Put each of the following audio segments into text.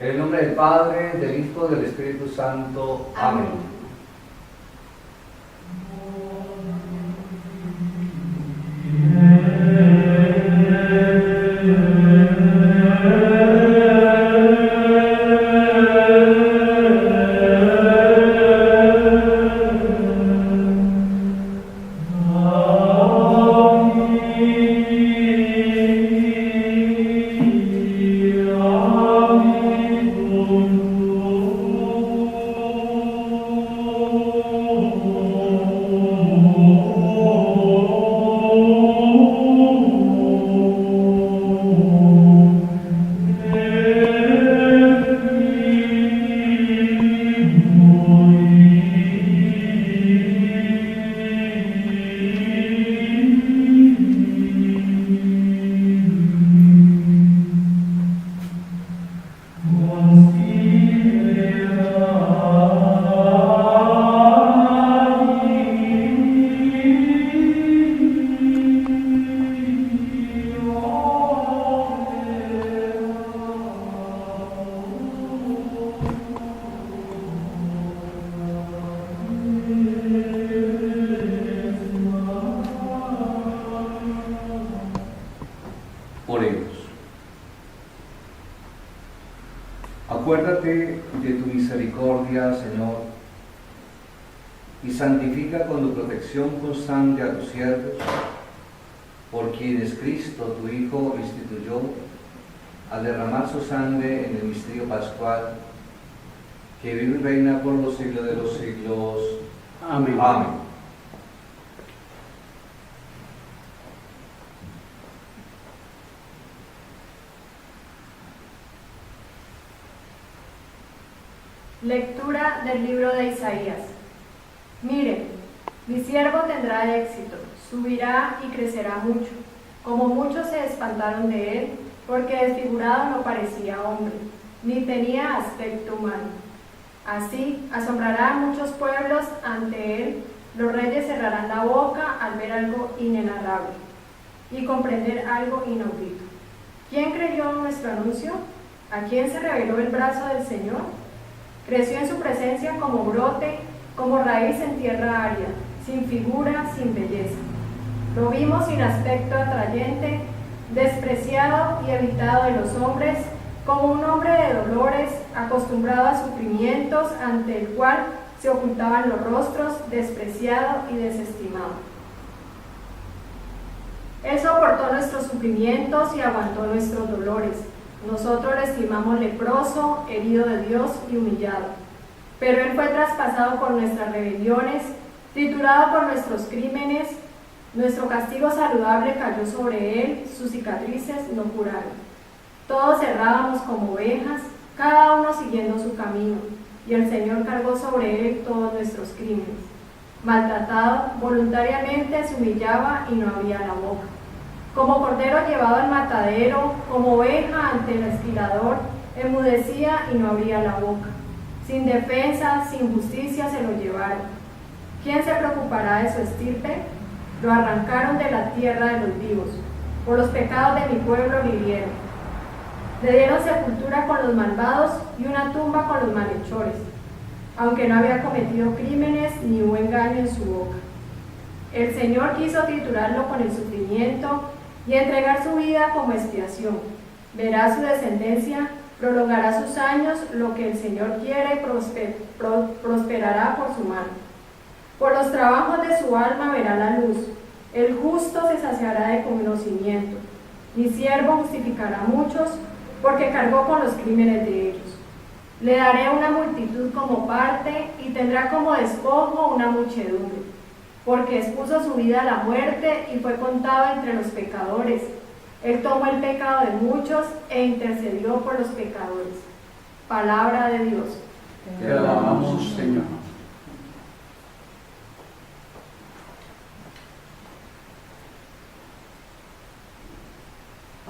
En el nombre del Padre, del Hijo, del Espíritu Santo. Amén. Acuérdate de tu misericordia, Señor, y santifica con tu protección constante a tus siervos, por quienes Cristo, tu Hijo, instituyó al derramar su sangre en el misterio pascual, que vive y reina por los siglos de los siglos. Amén. Amén. Lectura del libro de Isaías. Miren, mi siervo tendrá éxito, subirá y crecerá mucho, como muchos se espantaron de él, porque desfigurado no parecía hombre, ni tenía aspecto humano. Así asombrará a muchos pueblos ante él, los reyes cerrarán la boca al ver algo inenarrable y comprender algo inaudito. ¿Quién creyó en nuestro anuncio? ¿A quién se reveló el brazo del Señor? Creció en su presencia como brote, como raíz en tierra árida, sin figura, sin belleza. Lo vimos sin aspecto atrayente, despreciado y evitado de los hombres, como un hombre de dolores, acostumbrado a sufrimientos, ante el cual se ocultaban los rostros, despreciado y desestimado. Él soportó nuestros sufrimientos y aguantó nuestros dolores. Nosotros lo estimamos leproso, herido de Dios y humillado. Pero él fue traspasado por nuestras rebeliones, triturado por nuestros crímenes. Nuestro castigo saludable cayó sobre él, sus cicatrices no curaron. Todos errábamos como ovejas, cada uno siguiendo su camino, y el Señor cargó sobre él todos nuestros crímenes. Maltratado, voluntariamente se humillaba y no abría la boca. Como cordero llevado al matadero, como oveja ante el esquilador, enmudecía y no abría la boca. Sin defensa, sin justicia se lo llevaron. ¿Quién se preocupará de su estirpe? Lo arrancaron de la tierra de los vivos. Por los pecados de mi pueblo vivieron. Le dieron sepultura con los malvados y una tumba con los malhechores, aunque no había cometido crímenes ni hubo engaño en su boca. El Señor quiso triturarlo con el sufrimiento y entregar su vida como expiación. Verá su descendencia, prolongará sus años, lo que el Señor quiere prosperará por su mano. Por los trabajos de su alma verá la luz. El justo se saciará de conocimiento. Mi siervo justificará a muchos, porque cargó con los crímenes de ellos. Le daré una multitud como parte y tendrá como despojo una muchedumbre, porque expuso su vida a la muerte y fue contado entre los pecadores. Él tomó el pecado de muchos e intercedió por los pecadores. Palabra de Dios. Te alabamos, Señor.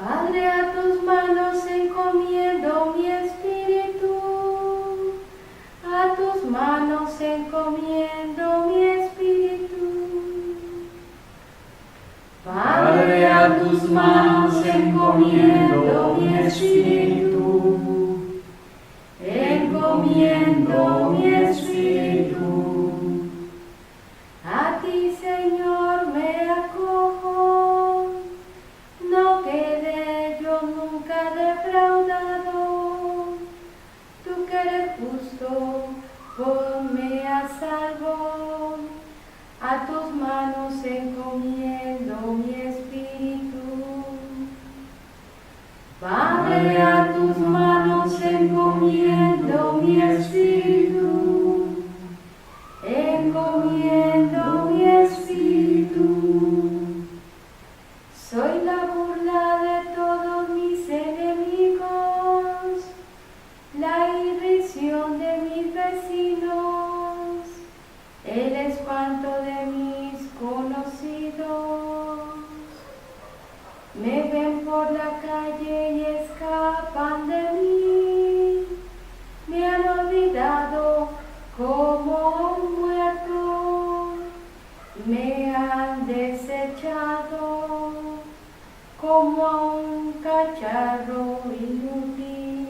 Padre, a tus manos encomiendo mi espíritu, a tus manos encomiendo mi espíritu. Padre, a tus manos encomiendo mi espíritu. Salen por la calle y escapan de mí. Me han olvidado como a un muerto. Me han desechado como a un cacharro inútil.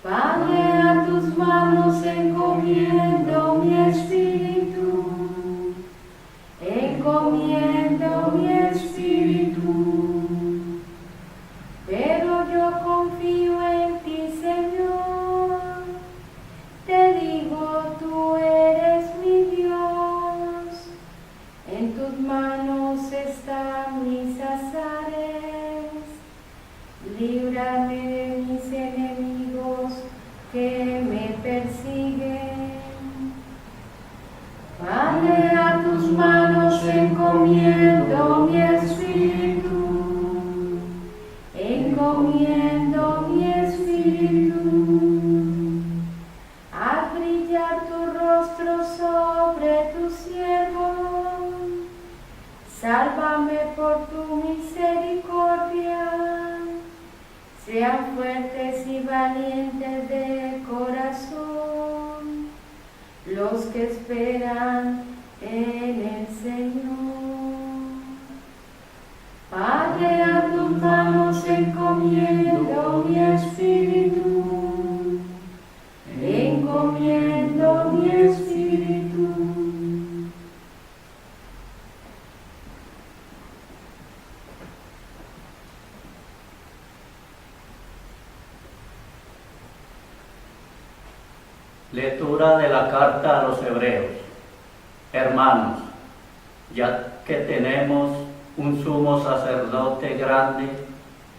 Padre, a tus manos encomiendo mi espíritu. Encomiendo mi espíritu, pero yo confío en ti, Señor. Te digo, tú eres mi Dios. En tus manos están mis azares. Líbrame de mis enemigos que me persiguen. Padre, a tus manos encomiendo mi espíritu, encomiendo mi espíritu. Haz brillar tu rostro sobre tu siervo, sálvame por tu misericordia. Sean fuertes y valientes de corazón los que esperan en el Señor. Padre, a tus manos encomiendo mi espíritu, encomiendo mi espíritu. Lectura de la carta a los Hebreos. Hermanos, ya que tenemos un sumo sacerdote grande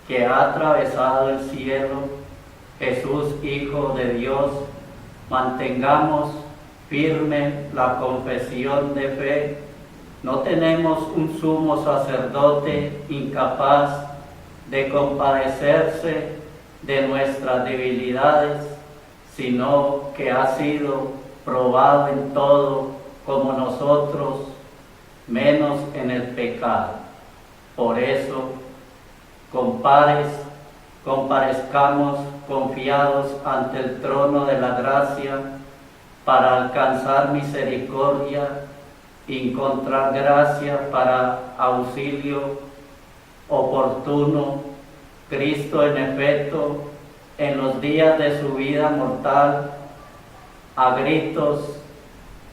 que ha atravesado el cielo, Jesús, Hijo de Dios, mantengamos firme la confesión de fe. No tenemos un sumo sacerdote incapaz de compadecerse de nuestras debilidades, sino que ha sido probado en todo como nosotros, menos en el pecado. Por eso, comparezcamos confiados ante el trono de la gracia para alcanzar misericordia y encontrar gracia para auxilio oportuno. Cristo, en efecto, en los días de su vida mortal, a gritos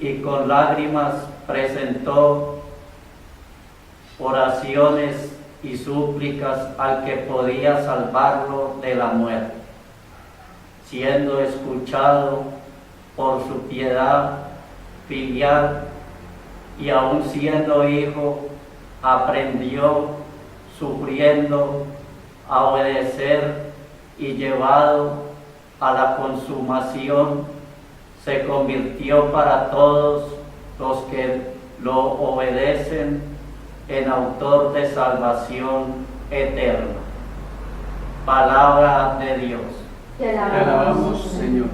y con lágrimas presentó oraciones y súplicas al que podía salvarlo de la muerte. Siendo escuchado por su piedad filial y aun siendo hijo, aprendió, sufriendo, a obedecer y llevado a la consumación, se convirtió para todos los que lo obedecen en autor de salvación eterna. Palabra de Dios. Te alabamos, Señor.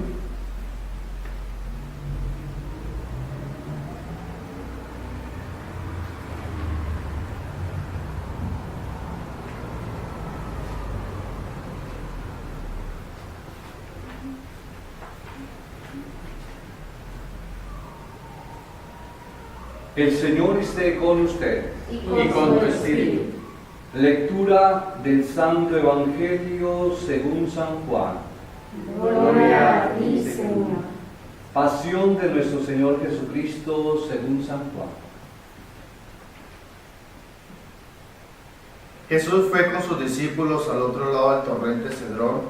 El Señor esté con usted. Y con tu espíritu. Lectura del Santo Evangelio según San Juan. Gloria a ti, Señor. Pasión de nuestro Señor Jesucristo según San Juan. Jesús fue con sus discípulos al otro lado del torrente Cedrón.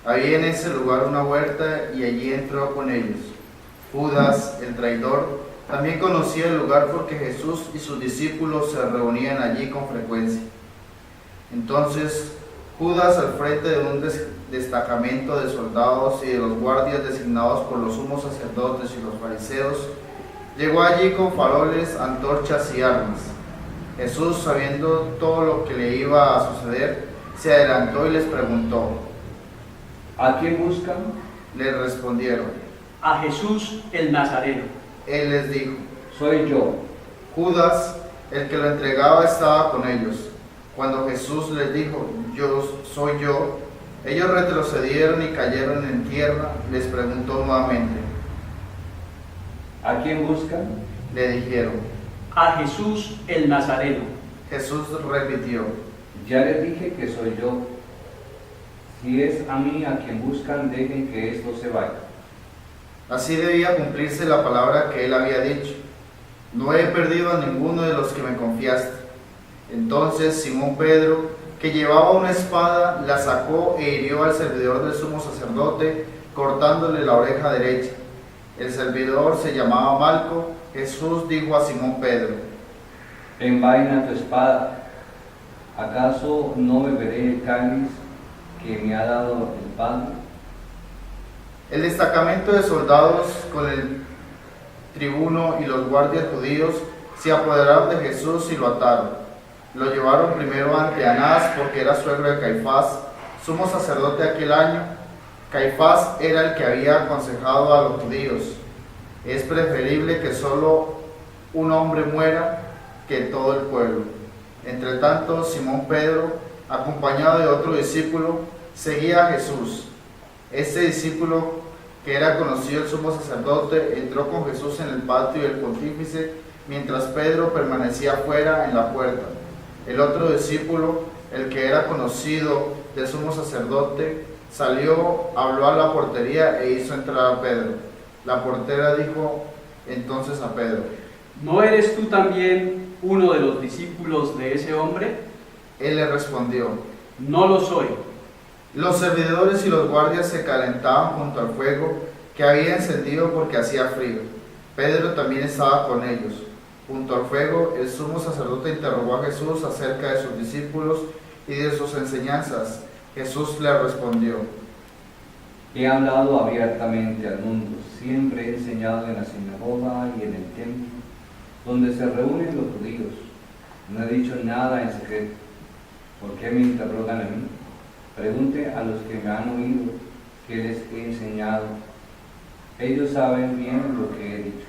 Había en ese lugar una huerta y allí entró con ellos. Judas, el traidor, también conocía el lugar porque Jesús y sus discípulos se reunían allí con frecuencia. Entonces Judas, al frente de un destacamento de soldados y de los guardias designados por los sumos sacerdotes y los fariseos, llegó allí con faroles, antorchas y armas. Jesús, sabiendo todo lo que le iba a suceder, se adelantó y les preguntó: ¿A quién buscan? Le respondieron: A Jesús el Nazareno. Él les dijo: Soy yo. Judas, el que lo entregaba, estaba con ellos. Cuando Jesús les dijo, yo soy yo, ellos retrocedieron y cayeron en tierra. Les preguntó nuevamente. ¿A quién buscan? Le dijeron. A Jesús el Nazareno. Jesús repitió. Ya les dije que soy yo. Si es a mí a quien buscan, dejen que esto se vaya. Así debía cumplirse la palabra que él había dicho. No he perdido a ninguno de los que me confiaste. Entonces Simón Pedro, que llevaba una espada, la sacó e hirió al servidor del sumo sacerdote, cortándole la oreja derecha. El servidor se llamaba Malco. Jesús dijo a Simón Pedro: Envaina tu espada. ¿Acaso no beberé el cáliz que me ha dado el Padre? El destacamento de soldados con el tribuno y los guardias judíos se apoderaron de Jesús y lo ataron. Lo llevaron primero ante Anás, porque era suegro de Caifás, sumo sacerdote aquel año. Caifás era el que había aconsejado a los judíos: es preferible que solo un hombre muera que todo el pueblo. Entre tanto, Simón Pedro, acompañado de otro discípulo, seguía a Jesús. Este discípulo, que era conocido el sumo sacerdote, entró con Jesús en el patio del pontífice, mientras Pedro permanecía fuera en la puerta. El otro discípulo, el que era conocido del sumo sacerdote, salió, habló a la portería e hizo entrar a Pedro. La portera dijo entonces a Pedro: ¿No eres tú también uno de los discípulos de ese hombre? Él le respondió: No lo soy. Los servidores y los guardias se calentaban junto al fuego que había encendido porque hacía frío. Pedro también estaba con ellos. Junto al fuego, el sumo sacerdote interrogó a Jesús acerca de sus discípulos y de sus enseñanzas. Jesús le respondió: He hablado abiertamente al mundo, siempre he enseñado en la sinagoga y en el templo, donde se reúnen los judíos. No he dicho nada en secreto. ¿Por qué me interrogan a mí? Pregunte a los que me han oído qué les he enseñado. Ellos saben bien lo que he dicho.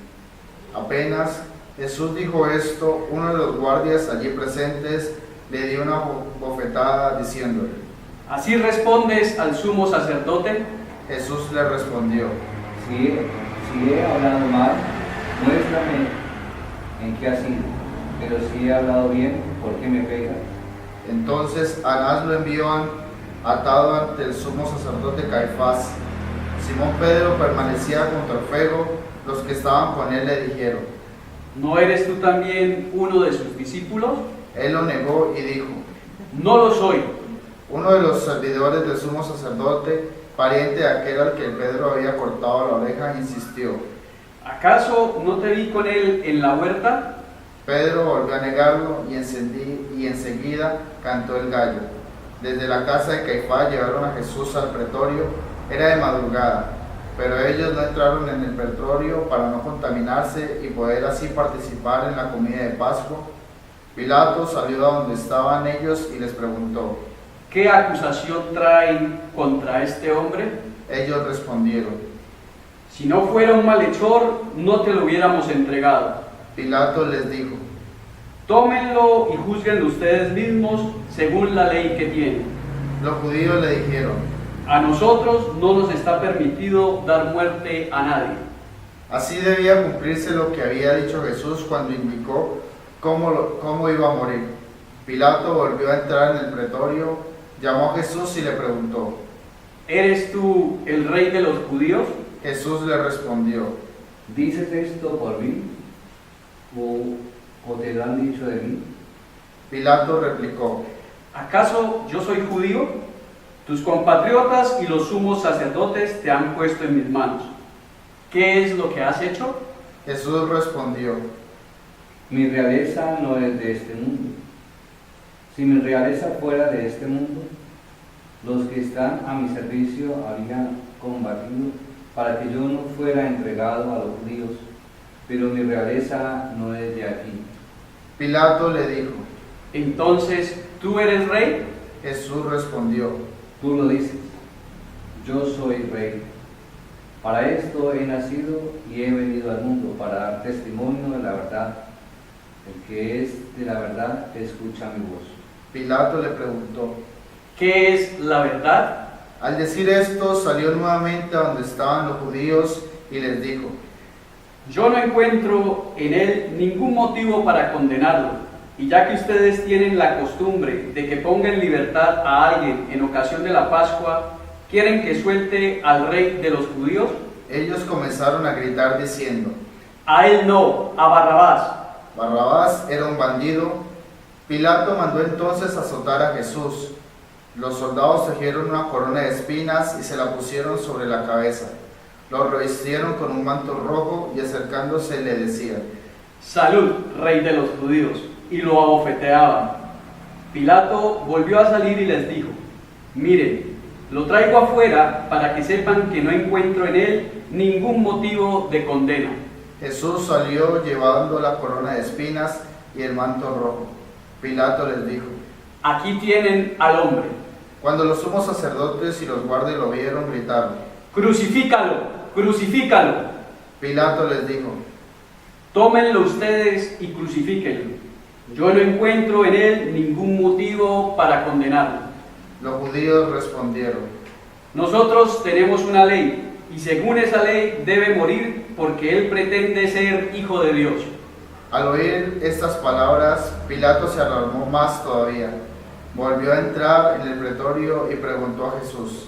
Apenas Jesús dijo esto, uno de los guardias allí presentes le dio una bofetada diciéndole: ¿Así respondes al sumo sacerdote? Jesús le respondió: Si he hablado mal, muéstrame en qué ha sido. Pero si he hablado bien, ¿por qué me pegas? Entonces Anás lo envió atado ante el sumo sacerdote Caifás. Simón Pedro permanecía junto al fuego. Los que estaban con él le dijeron: ¿No eres tú también uno de sus discípulos? Él lo negó y dijo: No lo soy. Uno de los servidores del sumo sacerdote, pariente de aquel al que Pedro había cortado la oreja, insistió: ¿Acaso no te vi con él en la huerta? Pedro volvió a negarlo y enseguida cantó el gallo. Desde la casa de Caifás llevaron a Jesús al pretorio. Era de madrugada, pero ellos no entraron en el pretorio para no contaminarse y poder así participar en la comida de Pascua. Pilato salió a donde estaban ellos y les preguntó: ¿Qué acusación traen contra este hombre? Ellos respondieron: Si no fuera un malhechor, no te lo hubiéramos entregado. Pilato les dijo: Tómenlo y juzguenlo ustedes mismos según la ley que tienen. Los judíos le dijeron: A nosotros no nos está permitido dar muerte a nadie. Así debía cumplirse lo que había dicho Jesús cuando indicó cómo iba a morir. Pilato volvió a entrar en el pretorio, llamó a Jesús y le preguntó: ¿Eres tú el rey de los judíos? Jesús le respondió: ¿Dices esto por mí? ¿O te lo han dicho de mí? Pilato replicó: ¿Acaso yo soy judío? Tus compatriotas y los sumos sacerdotes te han puesto en mis manos. ¿Qué es lo que has hecho? Jesús respondió: Mi realeza no es de este mundo. Si mi realeza fuera de este mundo, los que están a mi servicio habrían combatido para que yo no fuera entregado a los judíos, pero mi realeza no es de aquí. Pilato le dijo: Entonces, ¿tú eres rey? Jesús respondió: Tú lo dices, yo soy rey. Para esto he nacido y he venido al mundo, para dar testimonio de la verdad. El que es de la verdad escucha mi voz. Pilato le preguntó. ¿qué es la verdad? Al decir esto, salió nuevamente a donde estaban los judíos y les dijo: Yo no encuentro en él ningún motivo para condenarlo, y ya que ustedes tienen la costumbre de que ponga en libertad a alguien en ocasión de la Pascua, ¿quieren que suelte al rey de los judíos? Ellos comenzaron a gritar diciendo: A él no, a Barrabás. Barrabás era un bandido. Pilato mandó entonces azotar a Jesús. Los soldados tejieron una corona de espinas y se la pusieron sobre la cabeza. Lo revistieron con un manto rojo y acercándose le decían: Salud, rey de los judíos, y lo abofeteaban. Pilato volvió a salir y les dijo: Miren, lo traigo afuera para que sepan que no encuentro en él ningún motivo de condena. Jesús salió llevando la corona de espinas y el manto rojo. Pilato les dijo: Aquí tienen al hombre. Cuando los sumos sacerdotes y los guardias lo vieron, gritaron: Crucifícalo, crucifícalo. Pilato les dijo: Tómenlo ustedes y crucifíquenlo. Yo no encuentro en él ningún motivo para condenarlo. Los judíos respondieron: Nosotros tenemos una ley, y según esa ley debe morir porque él pretende ser hijo de Dios. Al oír estas palabras, Pilato se alarmó más todavía. Volvió a entrar en el pretorio y preguntó a Jesús: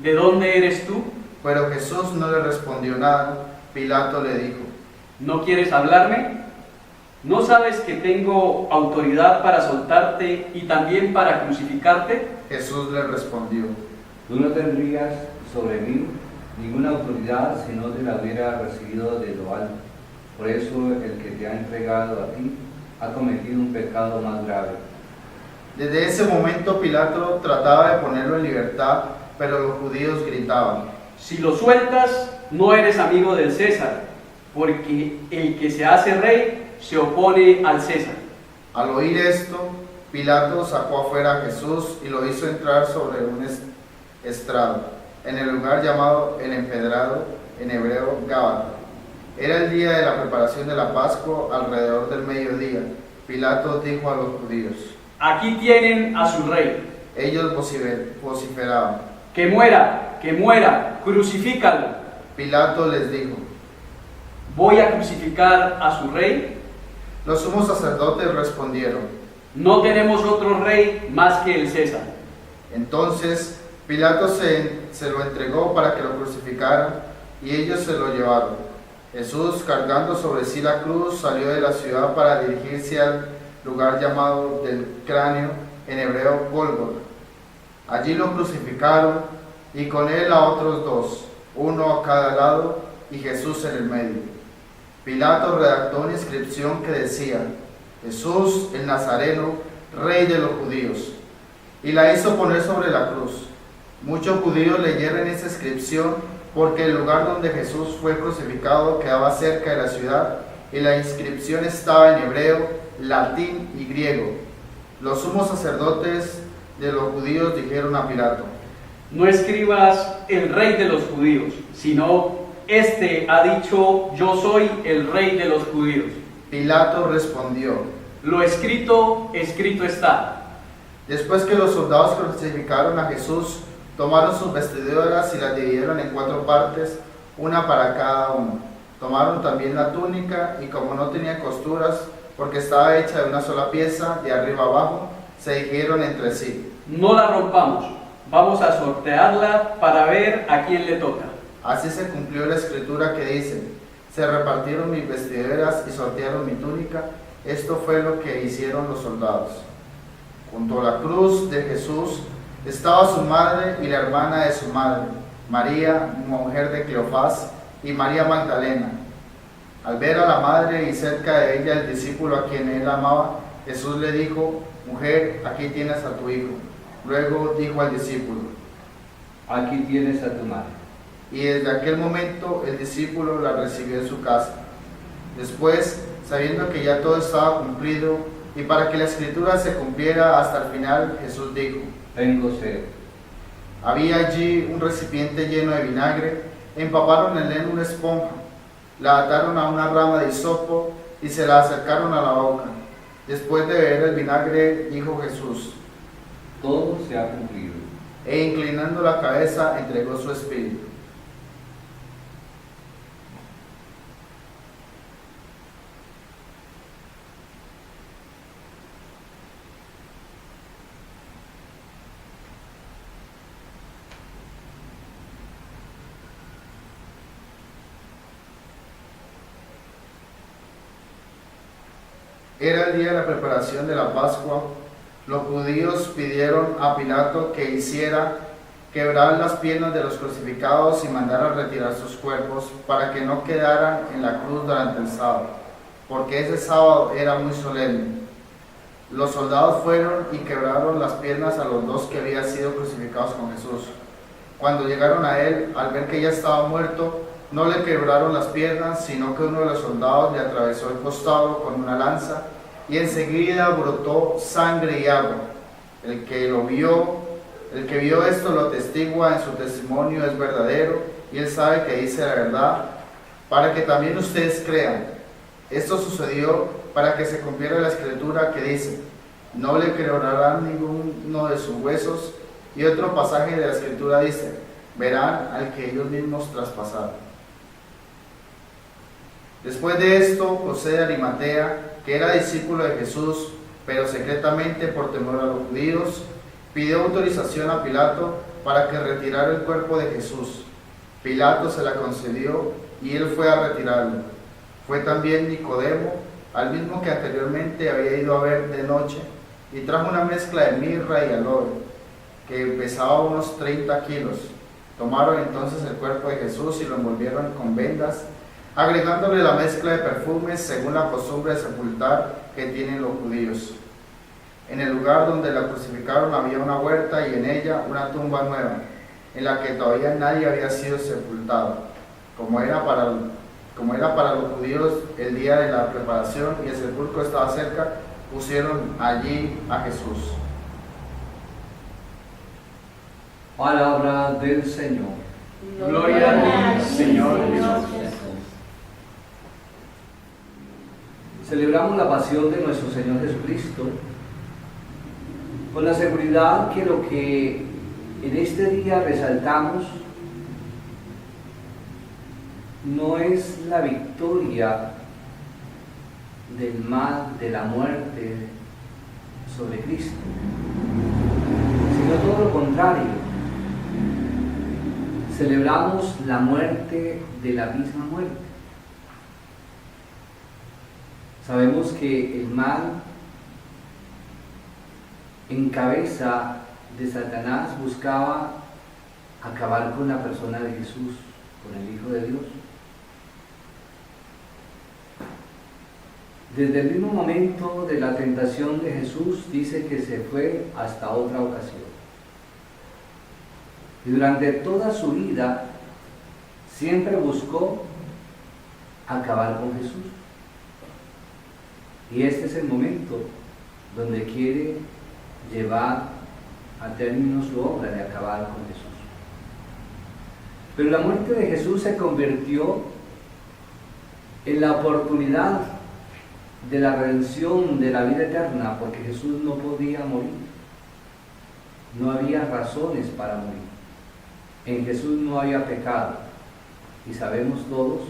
¿De dónde eres tú? Pero Jesús no le respondió nada. Pilato le dijo: ¿No quieres hablarme? ¿No sabes que tengo autoridad para soltarte y también para crucificarte? Jesús le respondió: Tú no tendrías sobre mí ninguna autoridad si no te la hubiera recibido de lo alto. Por eso el que te ha entregado a ti ha cometido un pecado más grave. Desde ese momento Pilato trataba de ponerlo en libertad, pero los judíos gritaban: Si lo sueltas, no eres amigo del César, porque el que se hace rey se opone al César. Al oír esto, Pilato sacó afuera a Jesús y lo hizo entrar sobre un estrado, en el lugar llamado el Empedrado, en hebreo Gábata. Era el día de la preparación de la Pascua, alrededor del mediodía. Pilato dijo a los judíos: Aquí tienen a su rey. Ellos vociferaban: Que muera, crucifícalo. Pilato les dijo: ¿Voy a crucificar a su rey? Los sumos sacerdotes respondieron: No tenemos otro rey más que el César. Entonces Pilato se lo entregó para que lo crucificaran, y ellos se lo llevaron. Jesús, cargando sobre sí la cruz, salió de la ciudad para dirigirse al lugar llamado del Cráneo, en hebreo Gólgota. Allí lo crucificaron, y con él a otros dos, uno a cada lado, y Jesús en el medio. Pilato redactó una inscripción que decía: Jesús el Nazareno, Rey de los judíos, y la hizo poner sobre la cruz. Muchos judíos leyeron esa inscripción porque el lugar donde Jesús fue crucificado quedaba cerca de la ciudad, y la inscripción estaba en hebreo, latín y griego. Los sumos sacerdotes de los judíos dijeron a Pilato: No escribas el rey de los judíos, sino este ha dicho: Yo soy el rey de los judíos. Pilato respondió: Lo escrito, escrito está. Después que los soldados crucificaron a Jesús, tomaron sus vestiduras y las dividieron en 4 partes, una para cada uno. Tomaron también la túnica, y como no tenía costuras, porque estaba hecha de una sola pieza, de arriba abajo, se dijeron entre sí: No la rompamos, vamos a sortearla para ver a quién le toca. Así se cumplió la escritura que dice: Se repartieron mis vestiduras y sortearon mi túnica. Esto fue lo que hicieron los soldados. Junto a la cruz de Jesús estaba su madre y la hermana de su madre, María, mujer de Cleofás, y María Magdalena. Al ver a la madre y cerca de ella el discípulo a quien él amaba, Jesús le dijo: Mujer, aquí tienes a tu hijo. Luego dijo al discípulo: Aquí tienes a tu madre. Y desde aquel momento el discípulo la recibió en su casa. Después, sabiendo que ya todo estaba cumplido, y para que la escritura se cumpliera hasta el final, Jesús dijo: Tengo sed. Había allí un recipiente lleno de vinagre. Empaparon en él una esponja, la ataron a una rama de hisopo y se la acercaron a la boca. Después de beber el vinagre, dijo Jesús: se ha cumplido. E inclinando la cabeza entregó su espíritu. Era el día de la preparación de la Pascua. Los judíos pidieron a Pilato que hiciera quebrar las piernas de los crucificados y mandara retirar sus cuerpos para que no quedaran en la cruz durante el sábado, porque ese sábado era muy solemne. Los soldados fueron y quebraron las piernas a los dos que habían sido crucificados con Jesús. Cuando llegaron a él, al ver que ya estaba muerto, no le quebraron las piernas, sino que uno de los soldados le atravesó el costado con una lanza y enseguida brotó sangre y agua. El que vio esto lo atestigua, en su testimonio es verdadero y él sabe que dice la verdad, para que también ustedes crean. Esto sucedió para que se cumpliera la escritura que dice: no le quebrarán ninguno de sus huesos. Y otro pasaje de la escritura dice: verán al que ellos mismos traspasaron. Después de esto, José de Arimatea, que era discípulo de Jesús, pero secretamente por temor a los judíos, pidió autorización a Pilato para que retirara el cuerpo de Jesús. Pilato se la concedió y él fue a retirarlo. Fue también Nicodemo, al mismo que anteriormente había ido a ver de noche, y trajo una mezcla de mirra y aloe, que pesaba unos 30 kilos. Tomaron entonces el cuerpo de Jesús y lo envolvieron con vendas, agregándole la mezcla de perfumes según la costumbre de sepultar que tienen los judíos. En el lugar donde la crucificaron había una huerta y en ella una tumba nueva, en la que todavía nadie había sido sepultado, como era para los judíos el día de la preparación y el sepulcro estaba cerca, pusieron allí a Jesús. Palabra del Señor. Gloria a ti, Señor Jesús. Celebramos la pasión de nuestro Señor Jesucristo con la seguridad que lo que en este día resaltamos no es la victoria del mal, de la muerte sobre Cristo, sino todo lo contrario. Celebramos la muerte de la misma muerte. Sabemos que el mal en cabeza de Satanás buscaba acabar con la persona de Jesús, con el Hijo de Dios. Desde el mismo momento de la tentación de Jesús dice que se fue hasta otra ocasión. Y durante toda su vida siempre buscó acabar con Jesús. Y este es el momento donde quiere llevar a término su obra de acabar con Jesús. Pero la muerte de Jesús se convirtió en la oportunidad de la redención de la vida eterna, porque Jesús no podía morir. No había razones para morir. En Jesús no había pecado. Y sabemos todos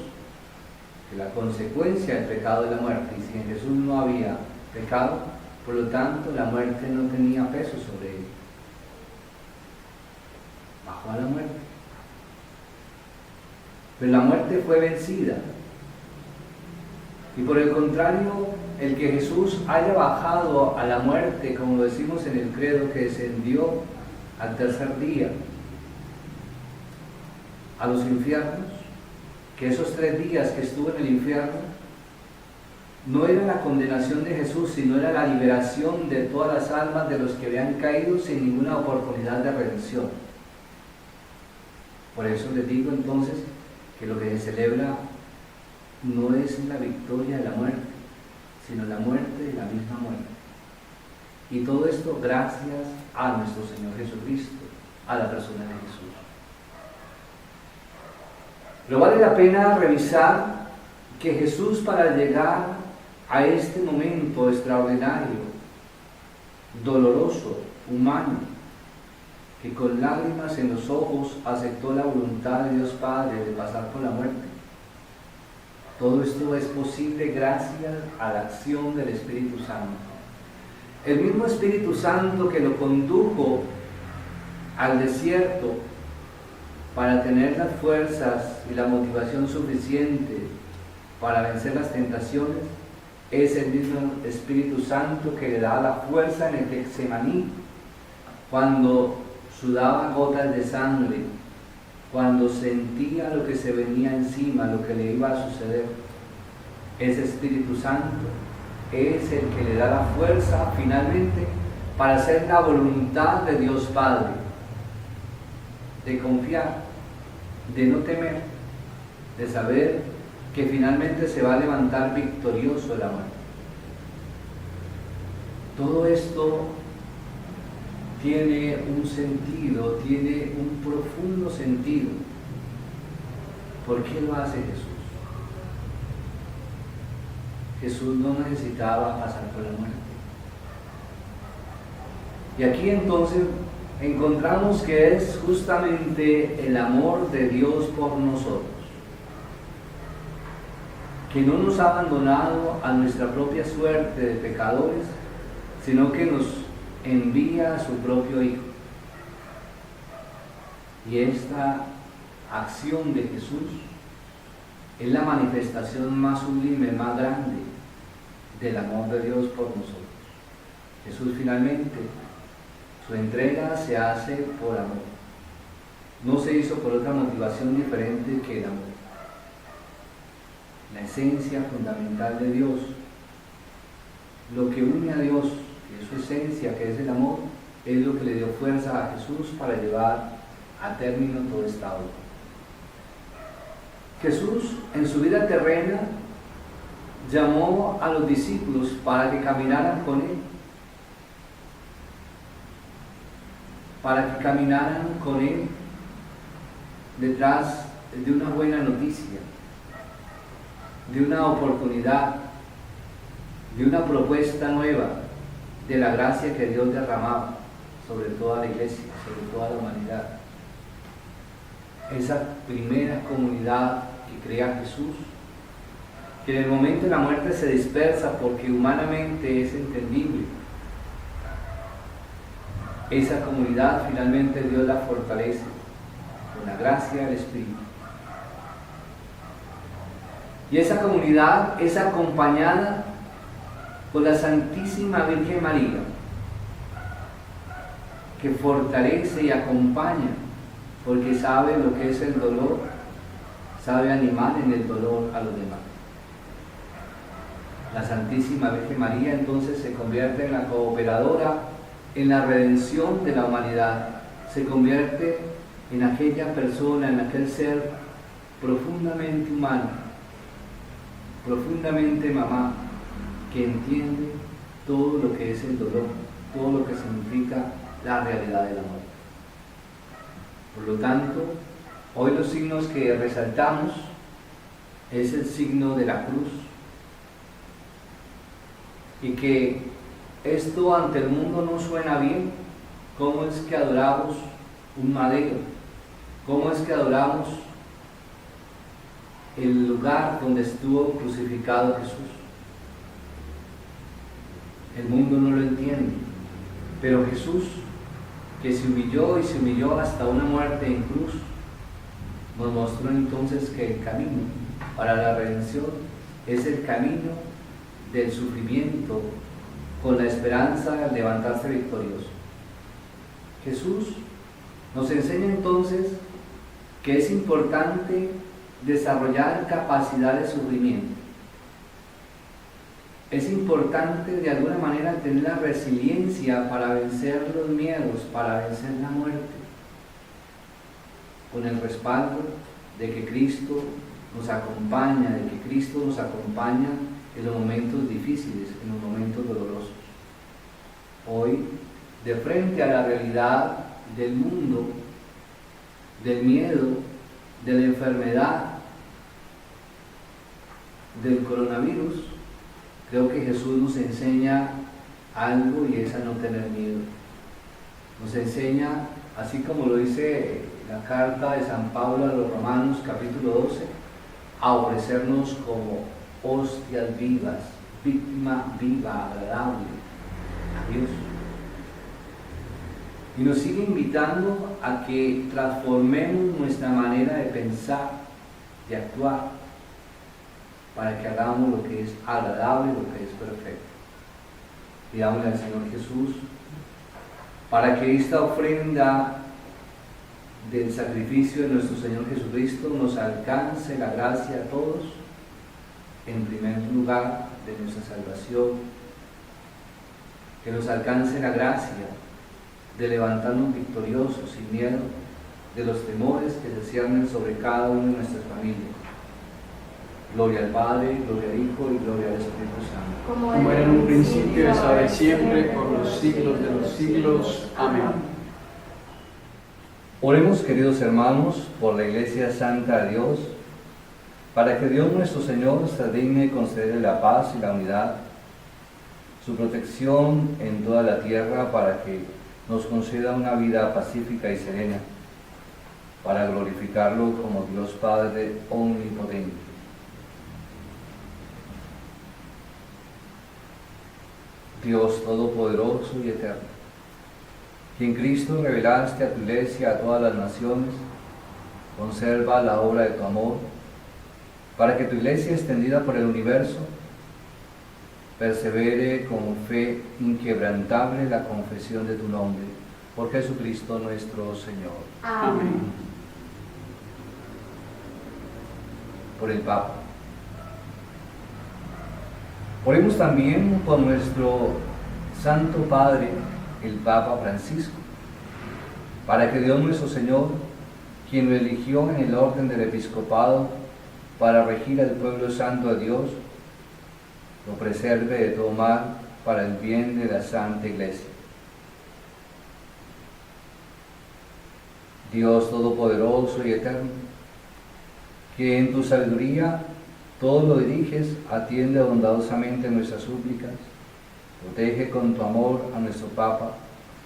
que la consecuencia del pecado es la muerte, y si en Jesús no había pecado, por lo tanto la muerte no tenía peso sobre él. Bajó a la muerte. Pero la muerte fue vencida. Y por el contrario, el que Jesús haya bajado a la muerte, como decimos en el credo, que descendió al tercer día a los infiernos, que esos 3 días que estuvo en el infierno no era la condenación de Jesús, sino era la liberación de todas las almas de los que habían caído sin ninguna oportunidad de redención. Por eso les digo entonces que lo que se celebra no es la victoria de la muerte, sino la muerte de la misma muerte. Y todo esto gracias a nuestro Señor Jesucristo, a la persona de Jesús. Pero vale la pena revisar que Jesús, para llegar a este momento extraordinario, doloroso, humano, que con lágrimas en los ojos aceptó la voluntad de Dios Padre de pasar por la muerte. Todo esto es posible gracias a la acción del Espíritu Santo. El mismo Espíritu Santo que lo condujo al desierto para tener las fuerzas y la motivación suficiente para vencer las tentaciones, es el mismo Espíritu Santo que le da la fuerza en el Getsemaní, cuando sudaba gotas de sangre, cuando sentía lo que se venía encima, lo que le iba a suceder. Ese Espíritu Santo es el que le da la fuerza finalmente para hacer la voluntad de Dios Padre, de confiar, de no temer, de saber que finalmente se va a levantar victorioso de la muerte. Todo esto tiene un sentido, tiene un profundo sentido. ¿Por qué lo hace Jesús? Jesús no necesitaba pasar por la muerte. Y aquí entonces encontramos que es justamente el amor de Dios por nosotros, que no nos ha abandonado a nuestra propia suerte de pecadores, sino que nos envía a su propio Hijo. Y esta acción de Jesús es la manifestación más sublime, más grande del amor de Dios por nosotros. Jesús finalmente, su entrega se hace por amor. No se hizo por otra motivación diferente que el amor. La esencia fundamental de Dios, lo que une a Dios, que es su esencia, que es el amor, es lo que le dio fuerza a Jesús para llevar a término toda esta obra. Jesús, en su vida terrena, llamó a los discípulos para que caminaran con Él, detrás de una buena noticia, de una oportunidad, de una propuesta nueva, de la gracia que Dios derramaba sobre toda la iglesia, sobre toda la humanidad. Esa primera comunidad que crea Jesús, que en el momento de la muerte se dispersa porque humanamente es entendible. Esa comunidad finalmente Dios la fortalece con la gracia del Espíritu. Y esa comunidad es acompañada por la Santísima Virgen María, que fortalece y acompaña, porque sabe lo que es el dolor, sabe animar en el dolor a los demás. La Santísima Virgen María entonces se convierte en la cooperadora en la redención de la humanidad, se convierte en aquella persona, en aquel ser profundamente humano, profundamente mamá, que entiende todo lo que es el dolor, todo lo que significa la realidad del amor. Por lo tanto, hoy los signos que resaltamos es el signo de la cruz, y que esto ante el mundo no suena bien. ¿Cómo es que adoramos un madero? ¿Cómo es que adoramos el lugar donde estuvo crucificado Jesús? El mundo no lo entiende, pero Jesús, que se humilló y se humilló hasta una muerte en cruz, nos mostró entonces que el camino para la redención es el camino del sufrimiento con la esperanza de levantarse victorioso. Jesús nos enseña entonces que es importante desarrollar capacidad de sufrimiento. Es importante de alguna manera tener la resiliencia para vencer los miedos, para vencer la muerte, con el respaldo de que Cristo nos acompaña, de que Cristo nos acompaña en los momentos difíciles, en los momentos dolorosos. Hoy, de frente a la realidad del mundo, del miedo, de la enfermedad, del coronavirus, creo que Jesús nos enseña algo, y es a no tener miedo. nos enseña, así como lo dice la carta de San Pablo a los Romanos, capítulo 12, a ofrecernos como hostias vivas, víctima viva, agradable a Dios. Y nos sigue invitando a que transformemos nuestra manera de pensar, de actuar, para que hagamos lo que es agradable, lo que es perfecto. Pidámosle al Señor Jesús para que esta ofrenda del sacrificio de nuestro Señor Jesucristo nos alcance la gracia a todos, en primer lugar de nuestra salvación, que nos alcance la gracia de levantarnos victoriosos, sin miedo, de los temores que se ciernen sobre cada una de nuestras familias. Gloria al Padre, gloria al Hijo y gloria al Espíritu Santo. Como era en un principio, es ahora y siempre, por los siglos de los siglos. Amén. Oremos, queridos hermanos, por la Iglesia Santa de Dios, para que Dios nuestro Señor se digne concederle la paz y la unidad, su protección en toda la tierra, para que nos conceda una vida pacífica y serena, para glorificarlo como Dios Padre omnipotente. Dios Todopoderoso y Eterno, que en Cristo revelaste a tu Iglesia a todas las naciones, conserva la obra de tu amor, para que tu Iglesia extendida por el universo persevere con fe inquebrantable la confesión de tu nombre, por Jesucristo nuestro Señor. Amén. Por el Papa. Oremos también por nuestro Santo Padre, el Papa Francisco, para que Dios nuestro Señor, quien lo eligió en el orden del episcopado para regir al pueblo santo de Dios, lo preserve de todo mal para el bien de la Santa Iglesia. Dios Todopoderoso y Eterno, que en tu sabiduría todo lo diriges, atiende bondadosamente nuestras súplicas, protege con tu amor a nuestro Papa,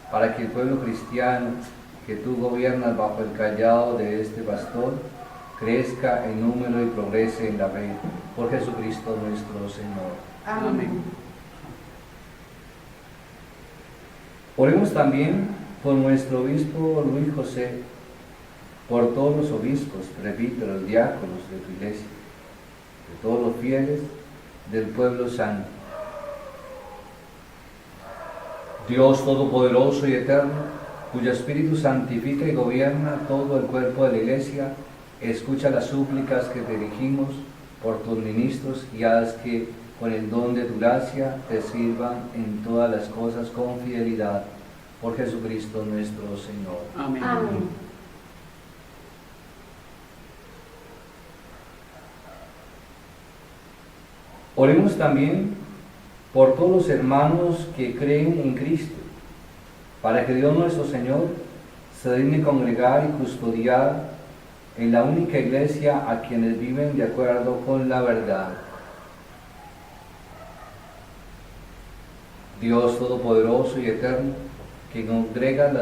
para que el pueblo cristiano que tú gobiernas bajo el callado de este pastor, crezca en número y progrese en la fe, por Jesucristo nuestro Señor. Amén. Oremos también por nuestro obispo Luis José, por todos los obispos, presbíteros, diáconos de tu iglesia, de todos los fieles del pueblo santo. Dios Todopoderoso y Eterno, cuyo Espíritu santifica y gobierna todo el cuerpo de la iglesia, escucha las súplicas que te dirigimos por tus ministros y haz que con el don de tu gracia te sirvan en todas las cosas con fidelidad, por Jesucristo nuestro Señor. Amén. Amén. Oremos también por todos los hermanos que creen en Cristo, para que Dios nuestro Señor se digne congregar y custodiar en la única iglesia a quienes viven de acuerdo con la verdad. Dios Todopoderoso y Eterno, que congregas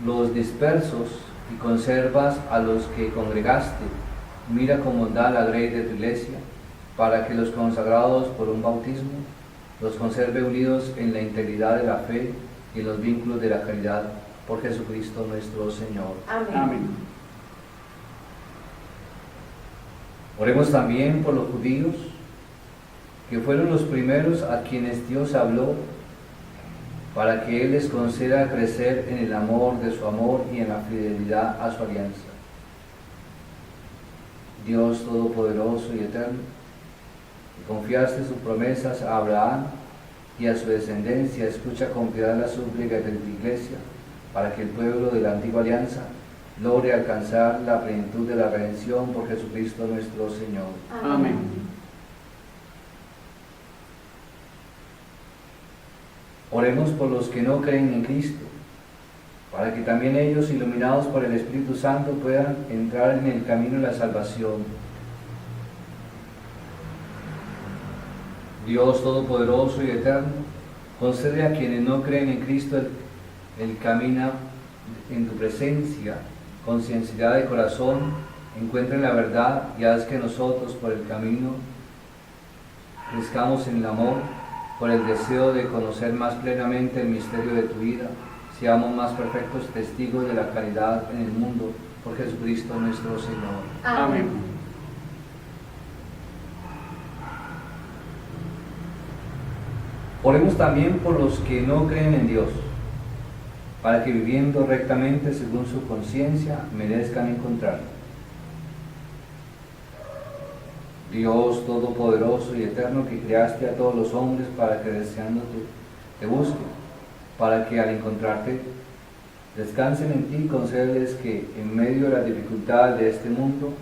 los dispersos y conservas a los que congregaste, mira con bondad la grey de tu iglesia, para que los consagrados por un bautismo los conserve unidos en la integridad de la fe y en los vínculos de la caridad, por Jesucristo nuestro Señor. Amén. Amén. Oremos también por los judíos, que fueron los primeros a quienes Dios habló, para que Él les conceda crecer en el amor de su amor y en la fidelidad a su alianza. Dios Todopoderoso y Eterno, que confiaste sus promesas a Abraham y a su descendencia, escucha con piedad las súplicas de tu iglesia, para que el pueblo de la antigua alianza logre alcanzar la plenitud de la redención por Jesucristo nuestro Señor. Amén. Oremos por los que no creen en Cristo, para que también ellos, iluminados por el Espíritu Santo, puedan entrar en el camino de la salvación. Dios Todopoderoso y Eterno, concede a quienes no creen en Cristo el camina en tu presencia con sinceridad de corazón, encuentren la verdad y haz que nosotros por el camino crezcamos en el amor, por el deseo de conocer más plenamente el misterio de tu vida, seamos más perfectos testigos de la caridad en el mundo, por Jesucristo nuestro Señor. Amén. Oremos también por los que no creen en Dios, para que viviendo rectamente según su conciencia merezcan encontrarlo. Dios Todopoderoso y Eterno, que creaste a todos los hombres para que deseándote te busquen, para que al encontrarte descansen en ti, concédeles que en medio de la dificultad de este mundo,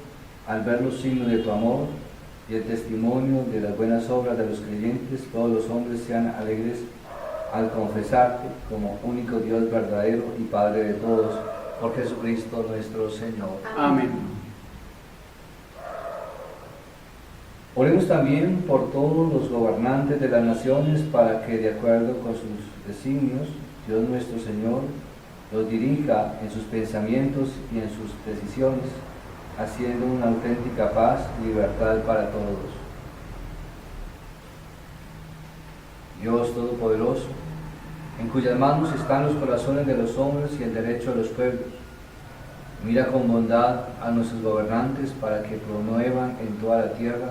al ver los signos de tu amor y el testimonio de las buenas obras de los creyentes, todos los hombres sean alegres al confesarte como único Dios verdadero y Padre de todos, por Jesucristo nuestro Señor. Amén. Oremos también por todos los gobernantes de las naciones, para que, de acuerdo con sus designios, Dios nuestro Señor los dirija en sus pensamientos y en sus decisiones, haciendo una auténtica paz y libertad para todos. Dios Todopoderoso, en cuyas manos están los corazones de los hombres y el derecho de los pueblos, mira con bondad a nuestros gobernantes para que promuevan en toda la tierra,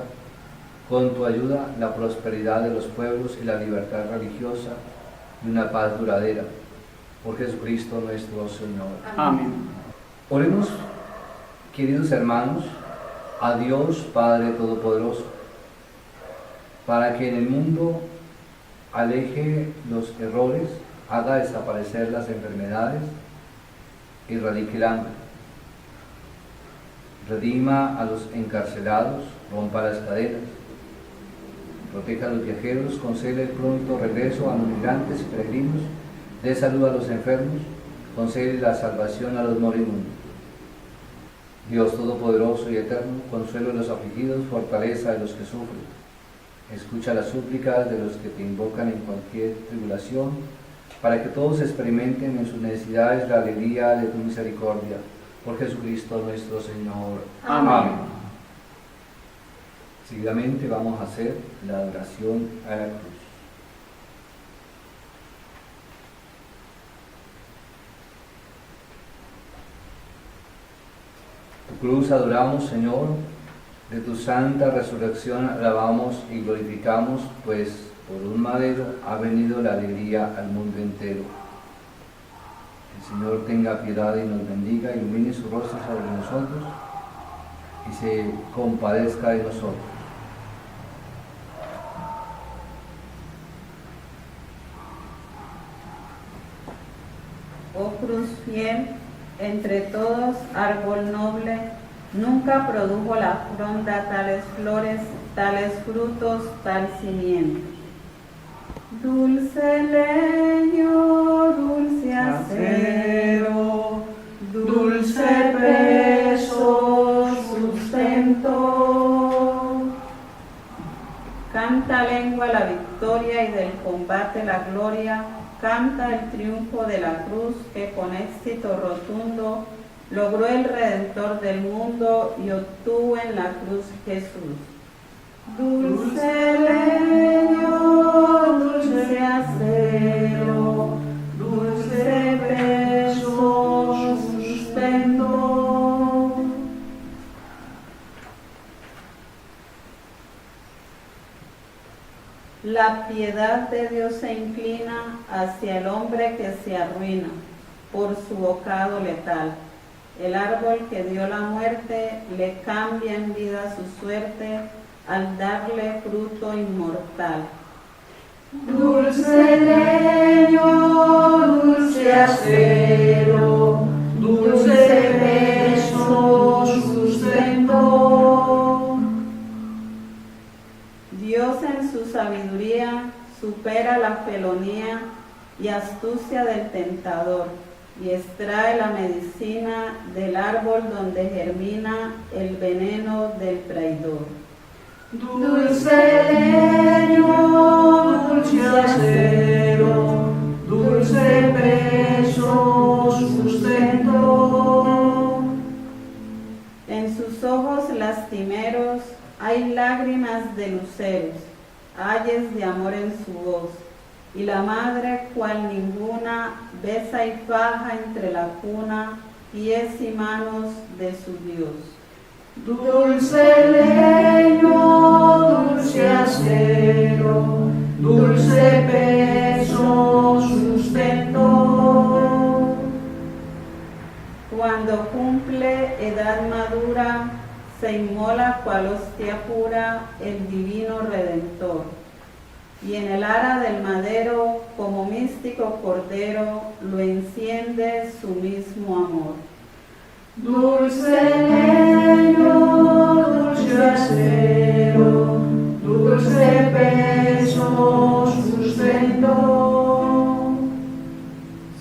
con tu ayuda, la prosperidad de los pueblos y la libertad religiosa y una paz duradera. Por Jesucristo nuestro Señor. Amén. Oremos, queridos hermanos, a Dios Padre Todopoderoso, para que en el mundo aleje los errores, haga desaparecer las enfermedades, erradique el hambre, redima a los encarcelados, rompa las cadenas, proteja a los viajeros, concede el pronto regreso a los migrantes y peregrinos, dé salud a los enfermos, concede la salvación a los moribundos. Dios Todopoderoso y Eterno, consuelo de los afligidos, fortaleza de los que sufren, escucha las súplicas de los que te invocan en cualquier tribulación, para que todos experimenten en sus necesidades la alegría de tu misericordia. Por Jesucristo nuestro Señor. Amén. Seguidamente vamos a hacer la adoración a la cruz. Tu cruz adoramos, Señor, de tu santa resurrección alabamos y glorificamos, pues por un madero ha venido la alegría al mundo entero. El Señor tenga piedad y nos bendiga, ilumine su rostro sobre nosotros y se compadezca de nosotros. Oh cruz fiel, entre todos árbol noble, nunca produjo la fronda tales flores, tales frutos, tal cimiento. Dulce leño, dulce acero, dulce peso, sustento. Canta lengua la victoria y del combate la gloria. Canta el triunfo de la cruz que con éxito rotundo logró el Redentor del mundo y obtuvo en la cruz Jesús. Dulce leño, dulce acero, dulce peso, sustento. La piedad de Dios se inclina hacia el hombre que se arruina por su bocado letal. El árbol que dio la muerte le cambia en vida su suerte al darle fruto inmortal. Dulce leño, dulce acero, dulce peso, sustento. Dios en su sabiduría supera la felonía y astucia del tentador y extrae la medicina del árbol donde germina el veneno del traidor. Dulce leño, dulce acero, dulce dulce peso, sustento. En sus ojos lastimeros hay lágrimas de luceros, ayes de amor en su voz, y la madre, cual ninguna, besa y faja entre la cuna, pies y manos de su Dios. Dulce leño, dulce acero, dulce peso, sustento. Cuando cumple edad madura, se inmola cual hostia pura el divino Redentor. Y en el ara del madero, como místico cordero, lo enciende su mismo amor. Dulce leño, dulce acero, dulce peso, sustento.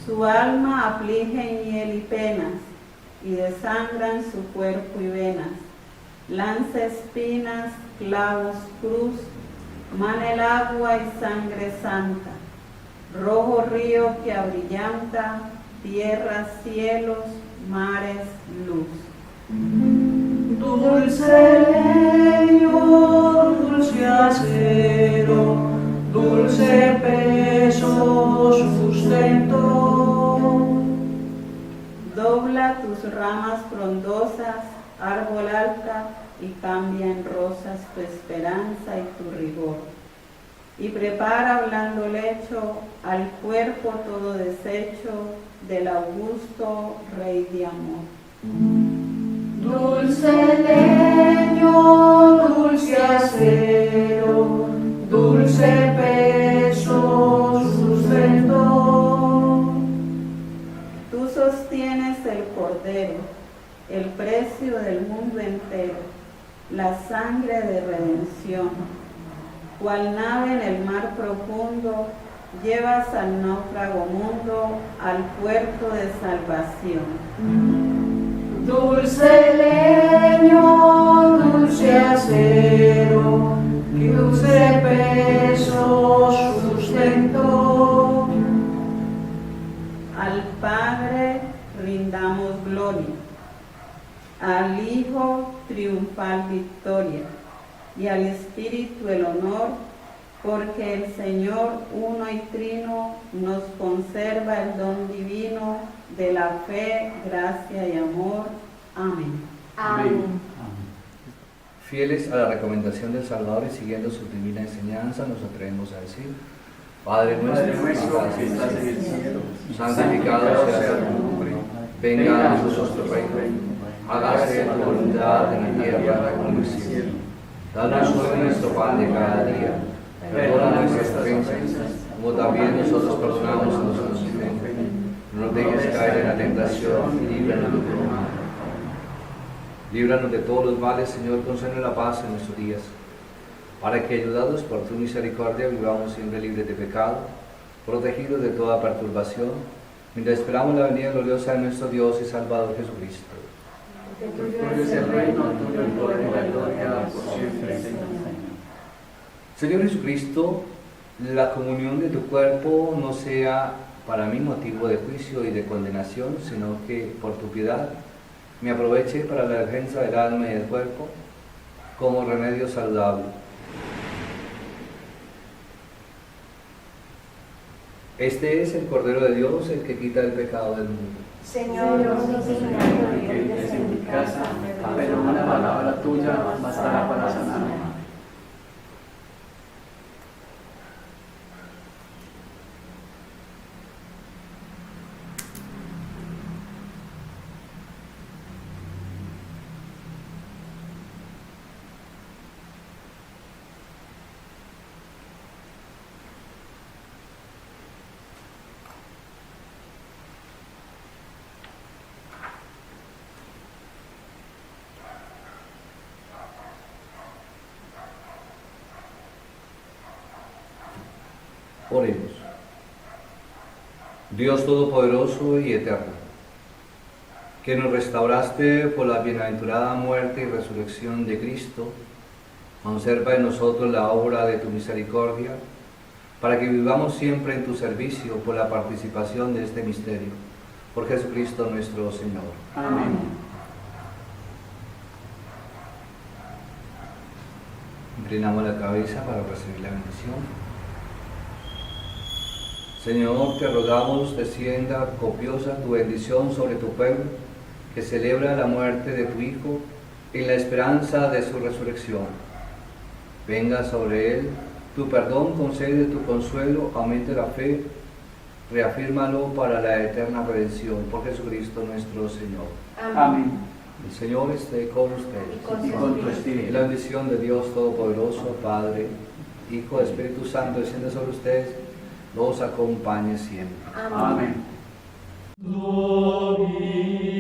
Su alma aflige hiel y penas, y desangran su cuerpo y venas. Lanza espinas, clavos, cruz, mana el agua y sangre santa. Rojo río que abrillanta, tierra, cielos, mares, luz. Dulce leño, dulce acero, dulce peso, sustento. Dobla tus ramas frondosas, árbol alta, y cambia en rosas tu esperanza y tu rigor. Y prepara blando lecho al cuerpo todo deshecho del augusto Rey de amor. Dulce leño, dulce acero, dulce peso, sustento. Tú sostienes el cordero, el precio del mundo entero, la sangre de redención. Cual nave en el mar profundo, llevas al náufrago mundo al puerto de salvación. Dulce leño, dulce acero, dulce peso, sustento. Al Padre rindamos gloria, al Hijo triunfal victoria, y al Espíritu el honor, porque el Señor uno y trino nos conserva el don divino de la fe, gracia y amor. Amén. Amén. Fieles a la recomendación del Salvador y siguiendo su divina enseñanza, nos atrevemos a decir: Padre nuestro que estás en el cielo, santificado sea tu nombre, venga a nosotros tu reino, hágase tu voluntad en la tierra como en el cielo. Danos hoy nuestro pan de cada día, perdona nuestras ofensas, como también nosotros perdonamos a los que nos ofenden. No nos dejes caer en la tentación y líbranos del mal. Líbranos de todos los males, Señor, concédenos la paz en nuestros días, para que, ayudados por tu misericordia, vivamos siempre libres de pecado, protegidos de toda perturbación, mientras esperamos la venida gloriosa de nuestro Dios y Salvador Jesucristo. Tuyo es el reino, tuyo el poder y la gloria por siempre, Señor. Señor Jesucristo, la comunión de tu cuerpo no sea para mí motivo de juicio y de condenación, sino que por tu piedad me aproveche para la defensa del alma y del cuerpo como remedio saludable. Este es el Cordero de Dios, el que quita el pecado del mundo. Señor, no nos digna que entres en mi casa, pero una palabra tuya bastará para sanarme. Oremos. Dios Todopoderoso y Eterno, que nos restauraste por la bienaventurada muerte y resurrección de Cristo, conserva en nosotros la obra de tu misericordia, para que vivamos siempre en tu servicio por la participación de este misterio. Por Jesucristo nuestro Señor. Amén. Inclinamos la cabeza para recibir la bendición. Señor, te rogamos descienda copiosa tu bendición sobre tu pueblo, que celebra la muerte de tu Hijo en la esperanza de su resurrección. Venga sobre él tu perdón, concede tu consuelo, aumente la fe, reafírmalo para la eterna redención. Por Jesucristo nuestro Señor. Amén. El Señor esté con ustedes. Y con tu Y espíritu. la bendición de Dios Todopoderoso, Padre, Hijo, Espíritu Santo, desciende sobre ustedes, los acompañe siempre. Amén. Domine